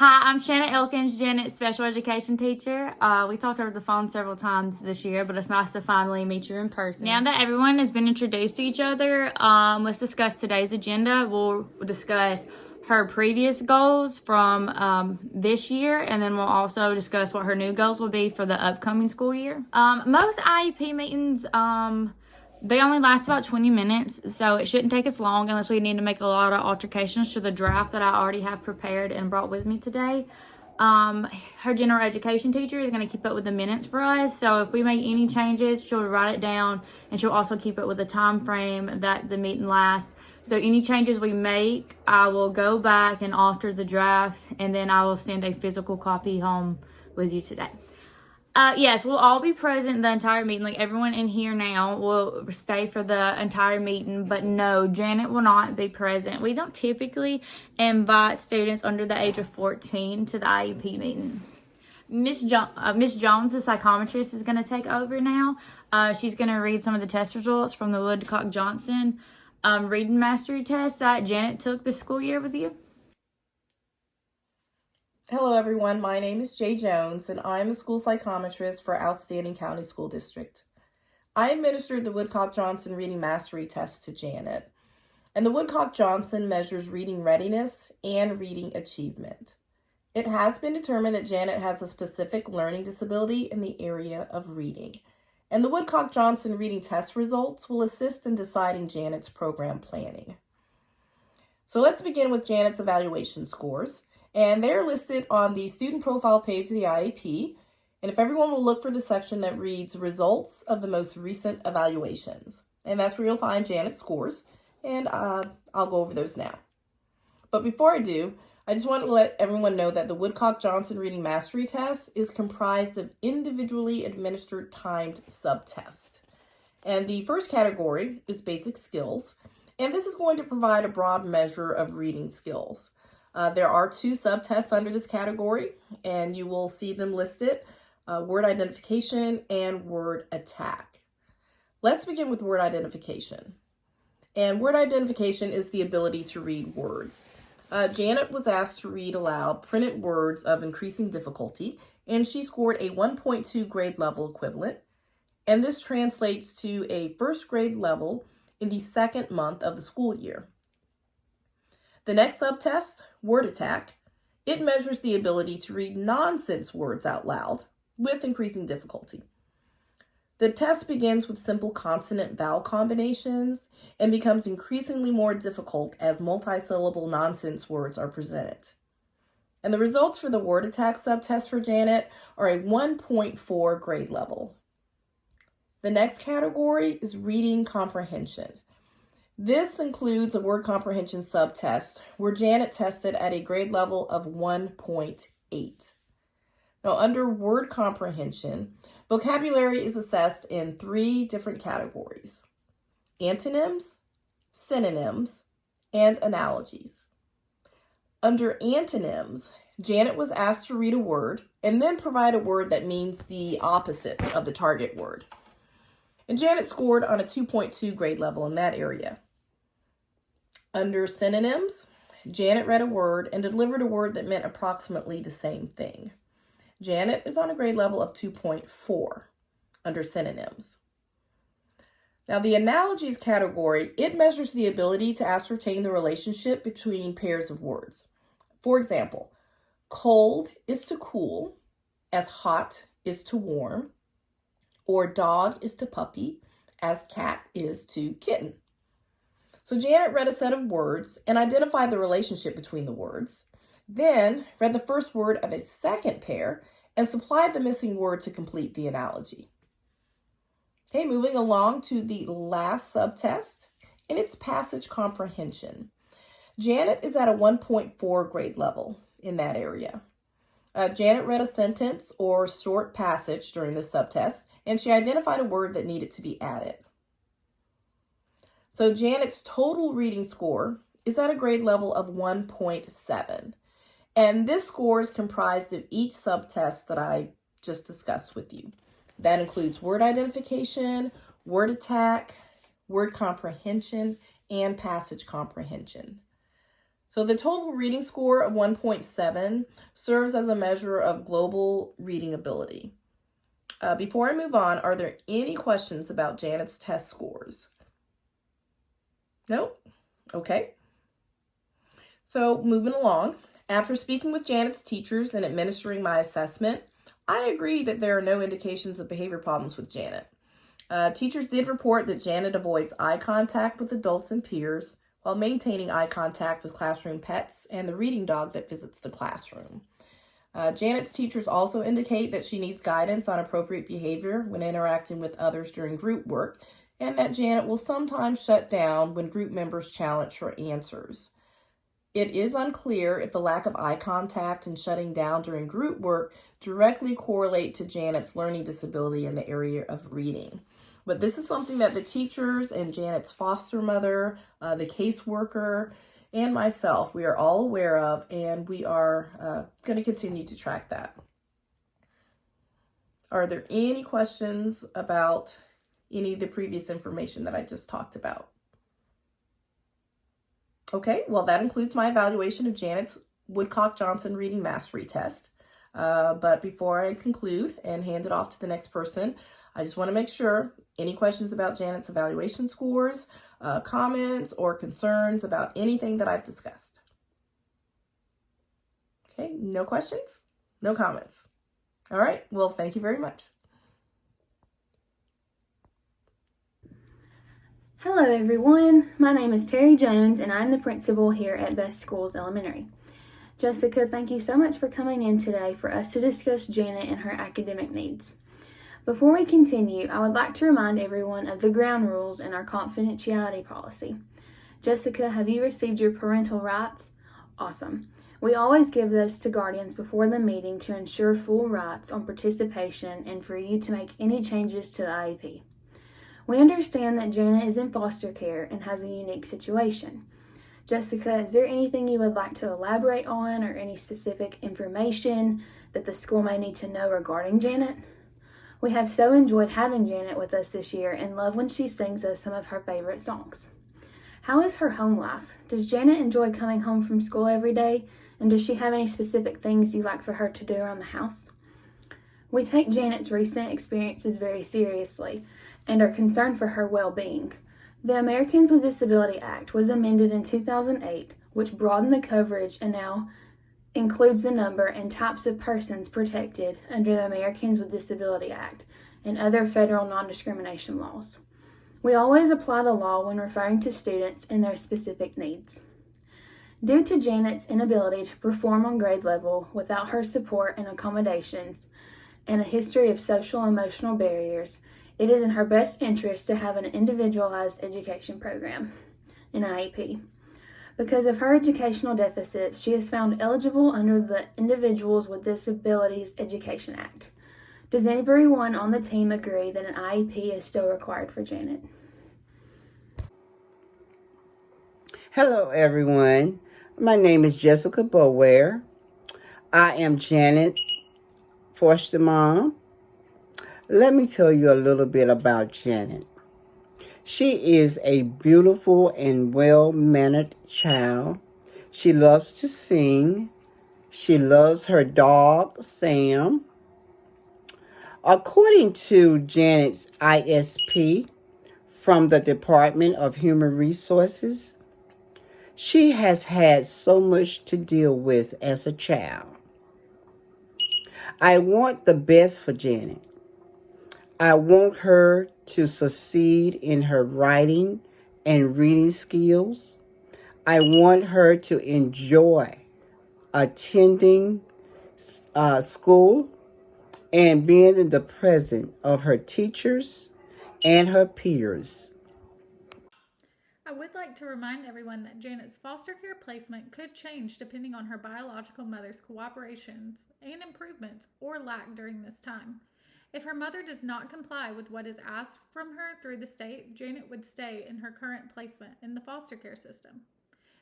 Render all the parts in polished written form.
Hi, I'm Shana Elkins, Janet's special education teacher. We talked over the phone several times this year, but it's nice to finally meet you in person. Now that everyone has been introduced to each other, let's discuss today's agenda. We'll discuss her previous goals from this year, and then we'll also discuss what her new goals will be for the upcoming school year. Most IEP meetings, they only last about 20 minutes, so it shouldn't take us long unless we need to make a lot of alterations to the draft that I already have prepared and brought with me today. Her general education teacher is going to keep up with the minutes for us, so if we make any changes, she'll write it down, and she'll also keep it with the time frame that the meeting lasts. So any changes we make, I will go back and alter the draft, and then I will send a physical copy home with you today. Yes, we'll all be present the entire meeting. Like everyone in here now will stay for the entire meeting, but no, Janet will not be present. We don't typically invite students under the age of 14 to the IEP meetings. Miss Jones, the psychometrist, is going to take over now. She's going to read some of the test results from the Woodcock-Johnson reading mastery test that Janet took this school year with you. Hello everyone, my name is Jay Jones and I'm a school psychometrist for Outstanding County School District. I administered the Woodcock-Johnson Reading Mastery Test to Janet, and the Woodcock-Johnson measures reading readiness and reading achievement. It has been determined that Janet has a specific learning disability in the area of reading, and the Woodcock-Johnson reading test results will assist in deciding Janet's program planning. So let's begin with Janet's evaluation scores. And they're listed on the student profile page of the IEP. And if everyone will look for the section that reads results of the most recent evaluations. And that's where you'll find Janet's scores. And I'll go over those now. But before I do, I just want to let everyone know that the Woodcock-Johnson Reading Mastery Test is comprised of individually administered timed subtests. And the first category is basic skills. And this is going to provide a broad measure of reading skills. There are 2 subtests under this category, and you will see them listed, word identification and word attack. Let's begin with word identification. And word identification is the ability to read words. Janet was asked to read aloud printed words of increasing difficulty, and she scored a 1.2 grade level equivalent. And this translates to a first grade level in the second month of the school year. The next subtest, word attack, it measures the ability to read nonsense words out loud with increasing difficulty. The test begins with simple consonant-vowel combinations and becomes increasingly more difficult as multisyllable nonsense words are presented. And the results for the word attack subtest for Janet are a 1.4 grade level. The next category is reading comprehension. This includes a word comprehension subtest where Janet tested at a grade level of 1.8. Now, under word comprehension, vocabulary is assessed in 3 different categories: antonyms, synonyms, and analogies. Under antonyms, Janet was asked to read a word and then provide a word that means the opposite of the target word. And Janet scored on a 2.2 grade level in that area. Under synonyms, Janet read a word and delivered a word that meant approximately the same thing. Janet is on a grade level of 2.4 under synonyms. Now, the analogies category, it measures the ability to ascertain the relationship between pairs of words. For example, cold is to cool, as hot is to warm, or dog is to puppy, as cat is to kitten. So Janet read a set of words and identified the relationship between the words, then read the first word of a second pair and supplied the missing word to complete the analogy. Okay, moving along to the last subtest, and it's passage comprehension. Janet is at a 1.4 grade level in that area. Janet read a sentence or short passage during the subtest, and she identified a word that needed to be added. So Janet's total reading score is at a grade level of 1.7. And this score is comprised of each subtest that I just discussed with you. That includes word identification, word attack, word comprehension, and passage comprehension. So the total reading score of 1.7 serves as a measure of global reading ability. Before I move on, are there any questions about Janet's test scores? No? Okay. So moving along, after speaking with Janet's teachers and administering my assessment, I agree that there are no indications of behavior problems with Janet. Teachers did report that Janet avoids eye contact with adults and peers while maintaining eye contact with classroom pets and the reading dog that visits the classroom. Janet's teachers also indicate that she needs guidance on appropriate behavior when interacting with others during group work, and that Janet will sometimes shut down when group members challenge her answers. It is unclear if the lack of eye contact and shutting down during group work directly correlate to Janet's learning disability in the area of reading. But this is something that the teachers and Janet's foster mother, the caseworker, and myself, we are all aware of, and we are going to continue to track that. Are there any questions about any of the previous information that I just talked about? Okay, well, that includes my evaluation of Janet's Woodcock-Johnson Reading Mastery Test. But before I conclude and hand it off to the next person, I just want to make sure, any questions about Janet's evaluation scores, comments, or concerns about anything that I've discussed? Okay, no questions? No comments? All right, well, thank you very much. Hello everyone, my name is Terry Jones and I'm the principal here at Best Schools Elementary. Jessica, thank you so much for coming in today for us to discuss Janet and her academic needs. Before we continue, I would like to remind everyone of the ground rules in our confidentiality policy. Jessica, have you received your parental rights? Awesome. We always give those to guardians before the meeting to ensure full rights on participation and for you to make any changes to the IEP. We understand that Janet is in foster care and has a unique situation. Jessica, is there anything you would like to elaborate on or any specific information that the school may need to know regarding Janet? We have so enjoyed having Janet with us this year and love when she sings us some of her favorite songs. How is her home life? Does Janet enjoy coming home from school every day? And does she have any specific things you'd like for her to do around the house? We take Janet's recent experiences very seriously and are concerned for her well-being. The Americans with Disability Act was amended in 2008, which broadened the coverage and now includes the number and types of persons protected under the Americans with Disability Act and other federal non-discrimination laws. We always apply the law when referring to students and their specific needs. Due to Janet's inability to perform on grade level without her support and accommodations and a history of social and emotional barriers, it is in her best interest to have an individualized education program, an IEP. Because of her educational deficits, she is found eligible under the Individuals with Disabilities Education Act. Does everyone on the team agree that an IEP is still required for Janet? Hello, everyone. My name is Jessica Boware. I am Janet's foster mom. Let me tell you a little bit about Janet. She is a beautiful and well-mannered child. She loves to sing. She loves her dog, Sam. According to Janet's ISP from the Department of Human Resources, she has had so much to deal with as a child. I want the best for Janet. I want her to succeed in her writing and reading skills. I want her to enjoy attending school and being in the presence of her teachers and her peers. I would like to remind everyone that Janet's foster care placement could change depending on her biological mother's cooperations and improvements or lack during this time. If her mother does not comply with what is asked from her through the state, Janet would stay in her current placement in the foster care system.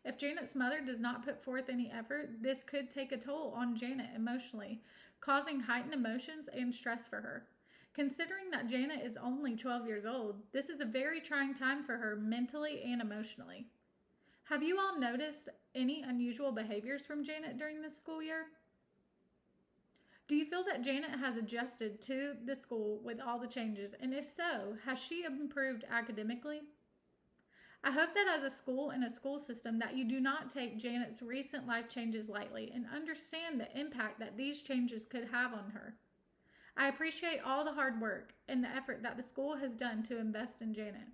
If Janet's mother does not put forth any effort, this could take a toll on Janet emotionally, causing heightened emotions and stress for her. Considering that Janet is only 12 years old, this is a very trying time for her mentally and emotionally. Have you all noticed any unusual behaviors from Janet during this school year? Do you feel that Janet has adjusted to the school with all the changes? And if so, has she improved academically? I hope that as a school and a school system that you do not take Janet's recent life changes lightly and understand the impact that these changes could have on her. I appreciate all the hard work and the effort that the school has done to invest in Janet.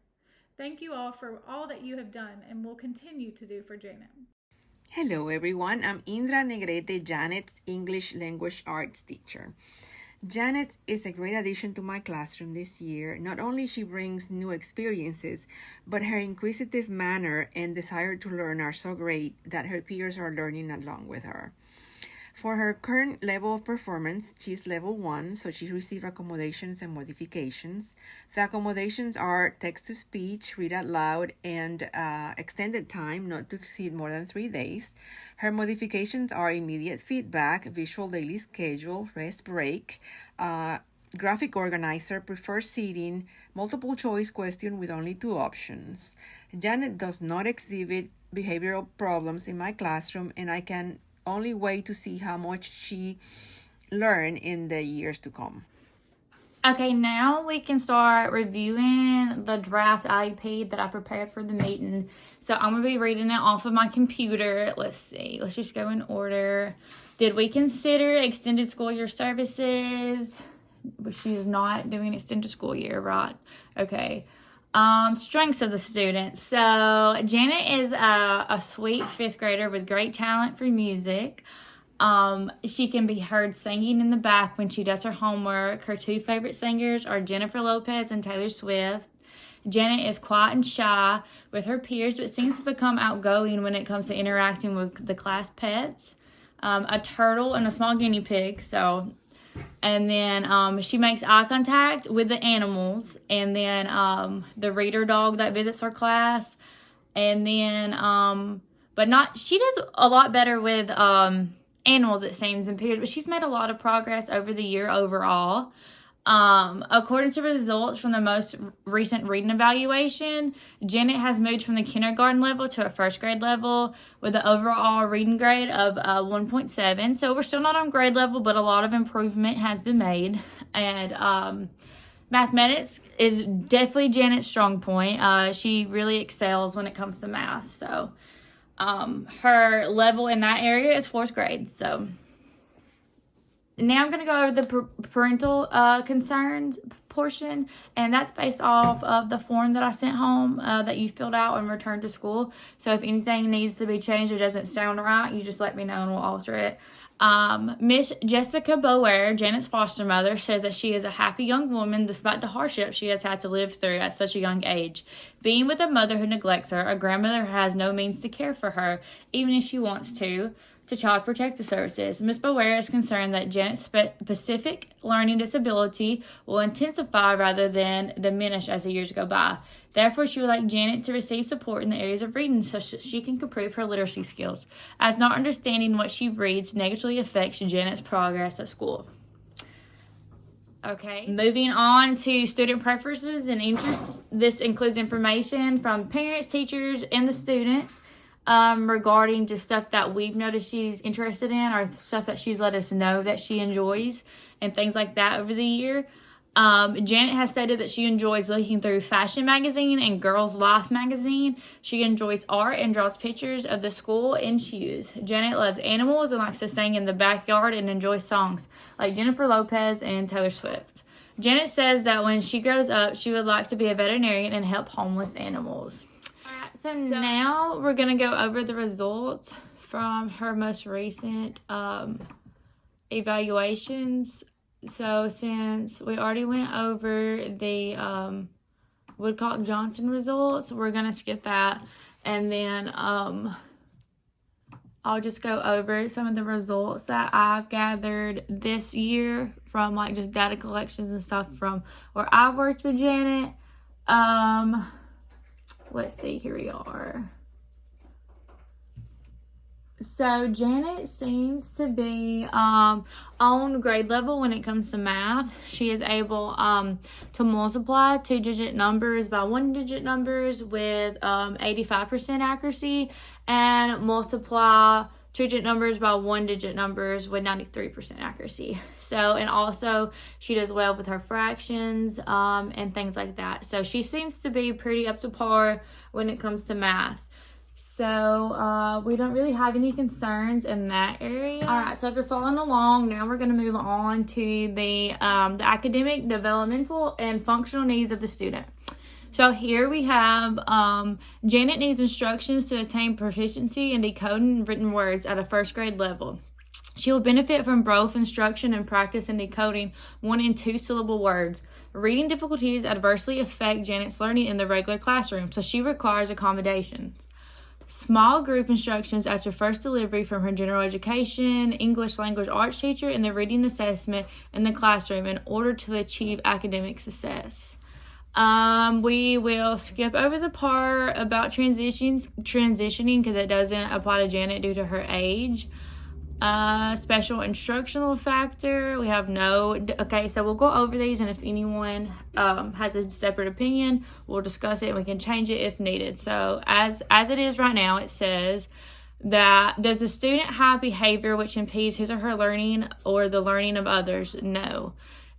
Thank you all for all that you have done and will continue to do for Janet. Hello everyone, I'm Yndra Negrette, Janet's English Language Arts teacher. Janet is a great addition to my classroom this year. Not only she brings new experiences, but her inquisitive manner and desire to learn are so great that her peers are learning along with her. For her current level of performance, she's level 1, so she received accommodations and modifications. The accommodations are text-to-speech, read out loud, and extended time, not to exceed more than 3 days. Her modifications are immediate feedback, visual daily schedule, rest break, graphic organizer, preferred seating, multiple choice question with only 2 options. Janet does not exhibit behavioral problems in my classroom, and I can only wait to see how much she learn in the years to come. Okay, now we can start reviewing the draft IEP that I prepared for the meeting. So I'm going to be reading it off of my computer. Let's see. Let's just go in order. Did we consider extended school year services? She's not doing extended school year, right? Okay. Strengths of the student. So Janet is a sweet 5th grader with great talent for music. She can be heard singing in the back when she does her homework. Her 2 favorite singers are Jennifer Lopez and Taylor Swift. Janet is quiet and shy with her peers, but seems to become outgoing when it comes to interacting with the class pets. A turtle and a small guinea pig. And then she makes eye contact with the animals, and then the reader dog that visits her class, and then she does a lot better with animals, it seems, and peers, but she's made a lot of progress over the year overall. According to results from the most recent reading evaluation, Janet has moved from the kindergarten level to a 1st grade level with an overall reading grade of 1.7. So we're still not on grade level, but a lot of improvement has been made. And mathematics is definitely Janet's strong point. She really excels when it comes to math. So her level in that area is 4th grade. So now I'm going to go over the parental concerns portion, and that's based off of the form that I sent home that you filled out and returned to school. So if anything needs to be changed or doesn't sound right, you just let me know and we'll alter it. Miss Jessica Bower, Janet's foster mother, says that she is a happy young woman despite the hardships she has had to live through at such a young age. Being with a mother who neglects her, a grandmother who has no means to care for her, even if she wants to Child Protective Services. Ms. Bower is concerned that Janet's specific learning disability will intensify rather than diminish as the years go by. Therefore, she would like Janet to receive support in the areas of reading so she can improve her literacy skills, as not understanding what she reads negatively affects Janet's progress at school. Okay, moving on to student preferences and interests. This includes information from parents, teachers, and the student regarding just stuff that we've noticed she's interested in, or stuff that she's let us know that she enjoys, and things like that over the year. Janet has stated that she enjoys looking through Fashion Magazine and Girls Life Magazine. She enjoys art and draws pictures of the school and shoes. Janet loves animals and likes to sing in the backyard and enjoys songs like Jennifer Lopez and Taylor Swift. Janet says that when she grows up, she would like to be a veterinarian and help homeless animals. So now we're going to go over the results from her most recent evaluations. So since we already went over the Woodcock-Johnson results, we're going to skip that. And then I'll just go over some of the results that I've gathered this year from like just data collections and stuff from where I've worked with Janet. Let's see, here we are. So Janet seems to be on grade level when it comes to math. She is able to multiply two-digit numbers by one-digit numbers with 85% accuracy, and multiply two-digit numbers by one-digit numbers with 93% accuracy. So, and also she does well with her fractions and things like that. So she seems to be pretty up to par when it comes to math. So we don't really have any concerns in that area. All right, so if you're following along, now we're going to move on to the academic, developmental, and functional needs of the student. So here we have Janet needs instructions to attain proficiency in decoding written words at a first grade level. She will benefit from both instruction and practice in decoding 1 and 2 syllable words. Reading difficulties adversely affect Janet's learning in the regular classroom, so she requires accommodations. Small group instructions after first delivery from her general education, English language arts teacher, and the reading assessment in the classroom in order to achieve academic success. We will skip over the part about transitioning because it doesn't apply to Janet due to her age. Special instructional factor, we have no. Okay, so we'll go over these, and if anyone has a separate opinion, we'll discuss it and we can change it if needed. So as it is right now, it says that does the student have behavior which impedes his or her learning or the learning of others? No.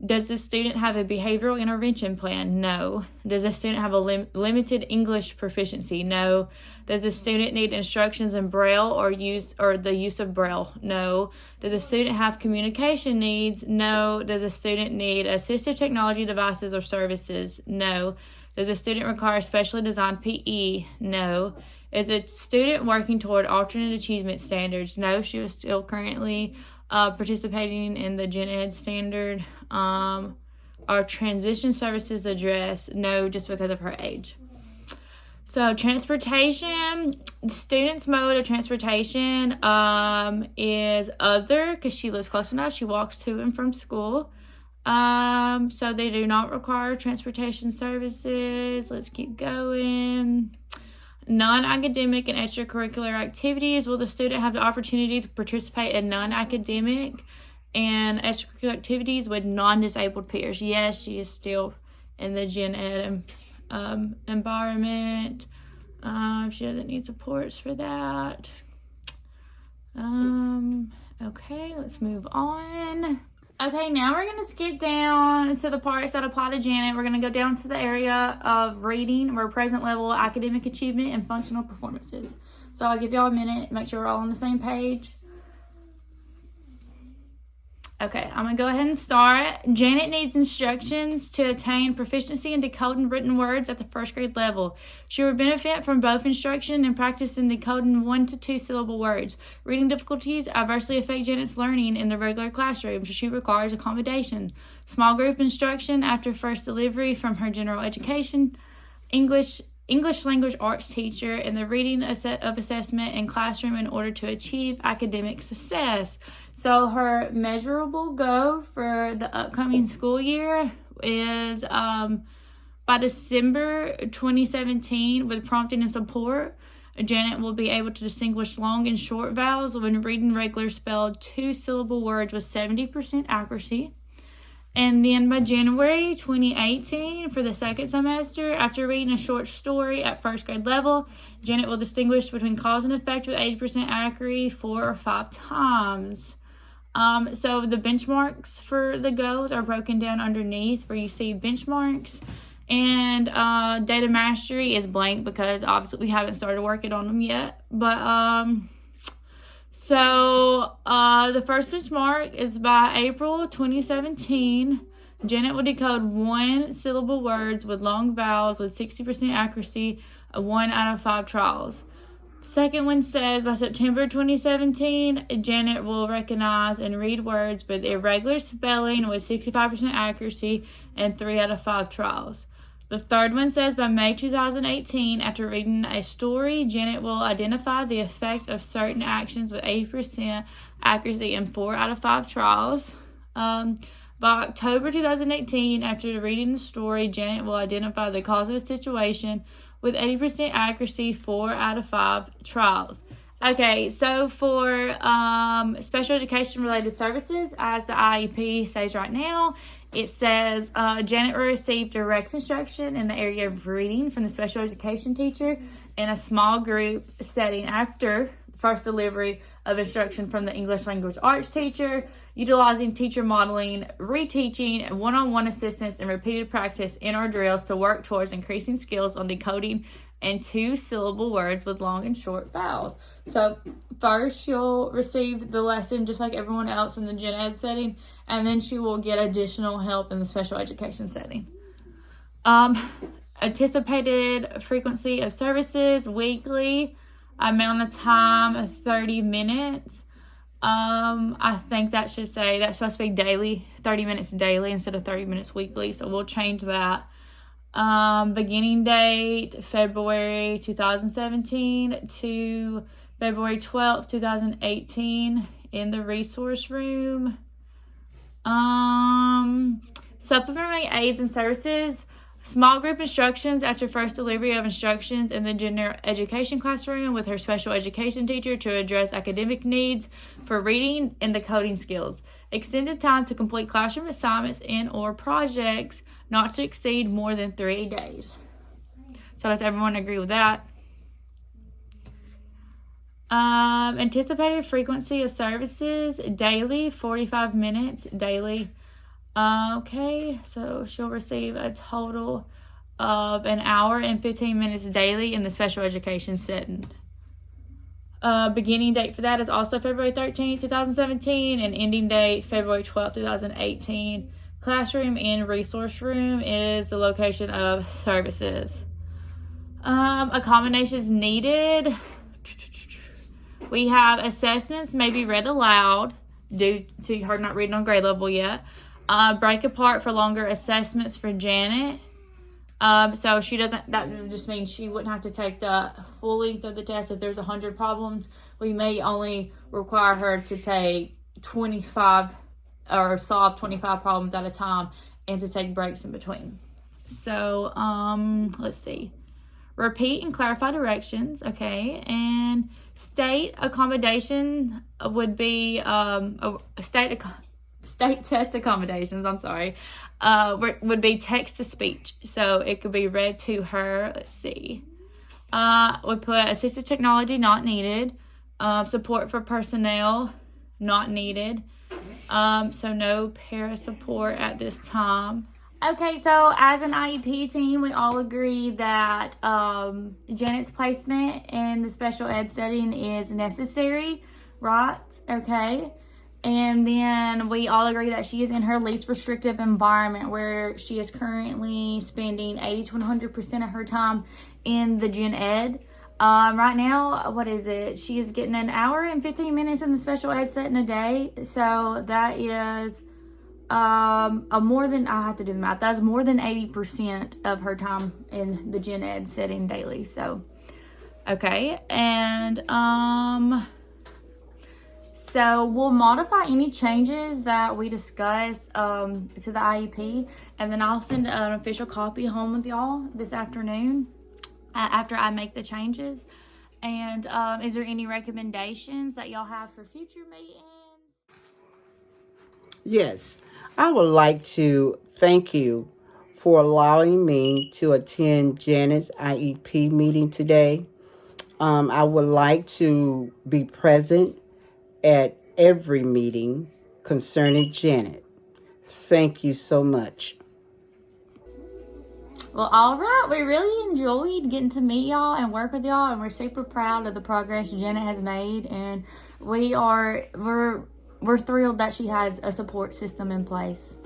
Does the student have a behavioral intervention plan? No. Does the student have a limited English proficiency? No. Does the student need instructions in Braille or the use of Braille? No. Does the student have communication needs? No. Does the student need assistive technology devices or services? No. Does the student require specially designed PE? No. Is the student working toward alternate achievement standards? No. She is still currently participating in the Gen Ed standard. Are transition services addressed? No, just because of her age. So transportation, students' mode of transportation is other because she lives close enough. She walks to and from school. So they do not require transportation services. Let's keep going. Non-academic and extracurricular activities. Will the student have the opportunity to participate in non-academic and extracurricular activities with non-disabled peers? Yes, she is still in the Gen Ed environment. She doesn't need supports for that. Okay, let's move on. Okay, now we're going to skip down to the parts that apply to Janet. We're going to go down to the area of reading, where present level academic achievement and functional performances. So I'll give y'all a minute, make sure we're all on the same page. Okay, I'm going to go ahead and start. Janet needs instructions to attain proficiency in decoding written words at the first grade level. She will benefit from both instruction and practice in decoding 1 to 2 syllable words. Reading difficulties adversely affect Janet's learning in the regular classroom, so she requires accommodation. Small group instruction after first delivery from her general education, English language arts teacher, and the reading of assessment in classroom in order to achieve academic success. So her measurable goal for the upcoming school year is by December 2017, with prompting and support, Janet will be able to distinguish long and short vowels when reading regular spelled 2-syllable words with 70% accuracy. And then by January 2018, for the second semester, after reading a short story at first grade level, Janet will distinguish between cause and effect with 80% accuracy 4 or 5 times. So the benchmarks for the goals are broken down underneath where you see benchmarks. And data mastery is blank because obviously we haven't started working on them yet. But So the first benchmark is by April 2017. Janet will decode 1-syllable words with long vowels with 60% accuracy, 1 out of 5 trials. The second one says by September 2017, Janet will recognize and read words with irregular spelling with 65% accuracy and 3 out of 5 trials. The third one says by May 2018, after reading a story, Janet will identify the effect of certain actions with 80% accuracy in 4 out of 5 trials. By October 2018, after reading the story, Janet will identify the cause of a situation with 80% accuracy, 4 out of 5 trials. Okay, so for special education related services, as the IEP says right now, it says Janet will receive direct instruction in the area of reading from the special education teacher in a small group setting after first delivery of instruction from the English language arts teacher, utilizing teacher modeling, reteaching, one-on-one assistance, and repeated practice in our drills to work towards increasing skills on decoding and 2-syllable words with long and short vowels. So first she'll receive the lesson just like everyone else in the gen ed setting, and then she will get additional help in the special education setting. Anticipated frequency of services, weekly, amount of time, 30 minutes. I think that should say that's supposed to be daily, 30 minutes daily instead of 30 minutes weekly, so we'll change that. Beginning date, February 2017 to February 12th, 2018 in the resource room. Supplementary aids and services, small group instructions after first delivery of instructions in the general education classroom with her special education teacher to address academic needs for reading and decoding skills. Extended time to complete classroom assignments and or projects not to exceed more than 3 days. So does everyone agree with that? Anticipated frequency of services, daily, 45 minutes daily. Okay, so she'll receive a total of an hour and 15 minutes daily in the special education setting. Beginning date for that is also February 13th, 2017, and ending date February 12th, 2018. Classroom and resource room is the location of services. Accommodations needed. We have assessments may be read aloud due to her not reading on grade level yet. Break apart for longer assessments for Janet. So she doesn't, that just means she wouldn't have to take the full length of the test. If there's 100 problems, we may only require her to take 25 or solve 25 problems at a time and to take breaks in between. So, let's see. Repeat and clarify directions, okay, and state accommodation would be state test accommodations, would be text to speech. So it could be read to her. Let's see. We put assistive technology not needed. Support for personnel not needed. So no para support at this time. Okay, so as an IEP team, we all agree that Janet's placement in the special ed setting is necessary, right? Okay. And then we all agree that she is in her least restrictive environment where she is currently spending 80 to 100% of her time in the gen ed. Right now, what is it? She is getting an hour and 15 minutes in the special ed setting a day. So that is more than, I have to do the math. That's more than 80% of her time in the gen ed setting daily. So, okay. And, so we'll modify any changes that we discuss to the IEP, and then I'll send an official copy home with y'all this afternoon after I make the changes. And is there any recommendations that y'all have for future meetings? Yes, I would like to thank you for allowing me to attend Janet's IEP meeting today. I would like to be present at every meeting concerning Janet. Thank you so much. Well, all right. We really enjoyed getting to meet y'all and work with y'all, and we're super proud of the progress Janet has made, and we're thrilled that she has a support system in place.